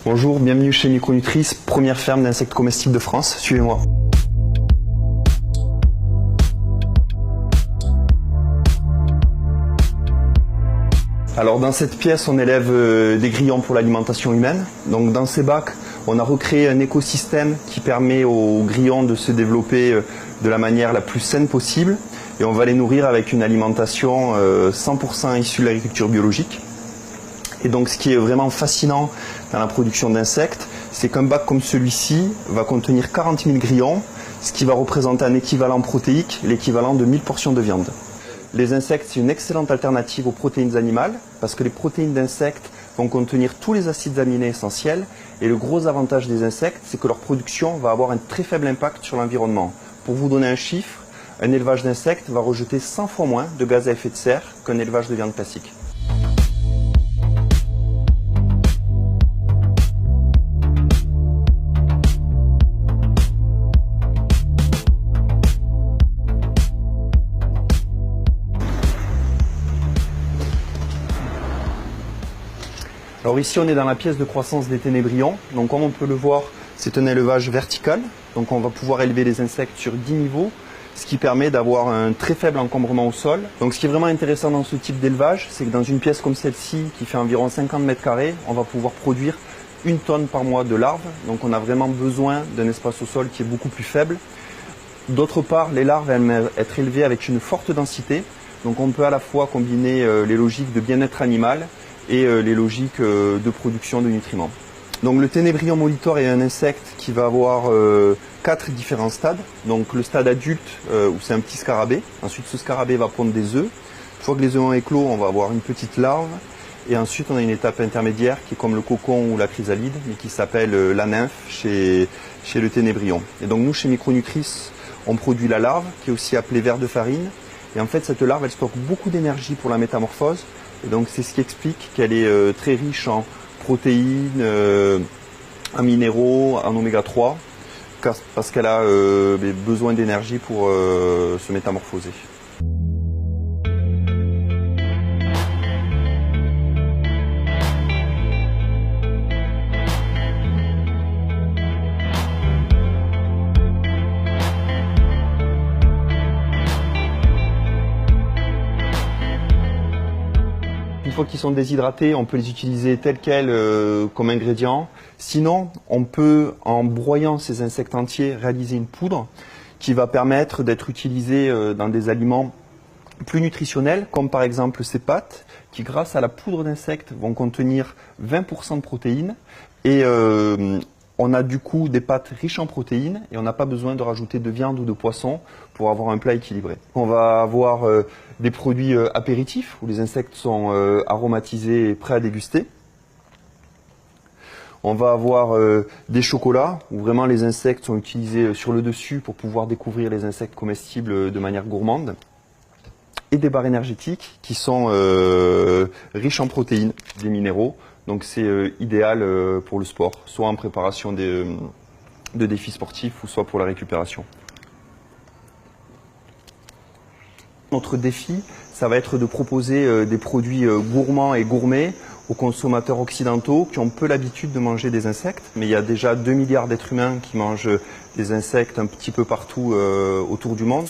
Bonjour, bienvenue chez Micronutrice, première ferme d'insectes comestibles de France. Suivez-moi. Alors dans cette pièce, on élève des grillons pour l'alimentation humaine. Donc dans ces bacs, on a recréé un écosystème qui permet aux grillons de se développer de la manière la plus saine possible. Et on va les nourrir avec une alimentation 100% issue de l'agriculture biologique. Et donc ce qui est vraiment fascinant dans la production d'insectes, c'est qu'un bac comme celui-ci va contenir 40 000 grillons, ce qui va représenter un équivalent protéique, l'équivalent de 1000 portions de viande. Les insectes, c'est une excellente alternative aux protéines animales, parce que les protéines d'insectes vont contenir tous les acides aminés essentiels, et le gros avantage des insectes, c'est que leur production va avoir un très faible impact sur l'environnement. Pour vous donner un chiffre, un élevage d'insectes va rejeter 100 fois moins de gaz à effet de serre qu'un élevage de viande classique. Alors ici on est dans la pièce de croissance des ténébrions, donc comme on peut le voir c'est un élevage vertical, donc on va pouvoir élever les insectes sur 10 niveaux, ce qui permet d'avoir un très faible encombrement au sol. Donc ce qui est vraiment intéressant dans ce type d'élevage, c'est que dans une pièce comme celle-ci qui fait environ 50 mètres carrés, on va pouvoir produire 1 tonne par mois de larves, donc on a vraiment besoin d'un espace au sol qui est beaucoup plus faible. D'autre part, les larves aiment être élevées avec une forte densité, donc on peut à la fois combiner les logiques de bien-être animal et les logiques de production de nutriments. Donc le ténébrion molitor est un insecte qui va avoir 4 différents stades. Donc le stade adulte où c'est un petit scarabée. Ensuite ce scarabée va pondre des œufs. Une fois que les œufs ont éclos, on va avoir une petite larve. Et ensuite on a une étape intermédiaire qui est comme le cocon ou la chrysalide, mais qui s'appelle la nymphe chez le ténébrion. Et donc nous chez Micronutrice, on produit la larve qui est aussi appelée ver de farine. Et en fait cette larve elle stocke beaucoup d'énergie pour la métamorphose. Et donc c'est ce qui explique qu'elle est très riche en protéines, en minéraux, en oméga 3, parce qu'elle a besoin d'énergie pour se métamorphoser. Une fois qu'ils sont déshydratés, on peut les utiliser tels quels comme ingrédients. Sinon, on peut, en broyant ces insectes entiers, réaliser une poudre qui va permettre d'être utilisée dans des aliments plus nutritionnels, comme par exemple ces pâtes, qui grâce à la poudre d'insectes vont contenir 20% de protéines. Et on a du coup des pâtes riches en protéines et on n'a pas besoin de rajouter de viande ou de poisson pour avoir un plat équilibré. On va avoir des produits apéritifs où les insectes sont aromatisés et prêts à déguster. On va avoir des chocolats où vraiment les insectes sont utilisés sur le dessus pour pouvoir découvrir les insectes comestibles de manière gourmande. Et des barres énergétiques qui sont riches en protéines, des minéraux. Donc c'est idéal pour le sport, soit en préparation de défis sportifs ou soit pour la récupération. Notre défi, ça va être de proposer des produits gourmands et gourmets aux consommateurs occidentaux qui ont peu l'habitude de manger des insectes. Mais il y a déjà 2 milliards d'êtres humains qui mangent des insectes un petit peu partout autour du monde.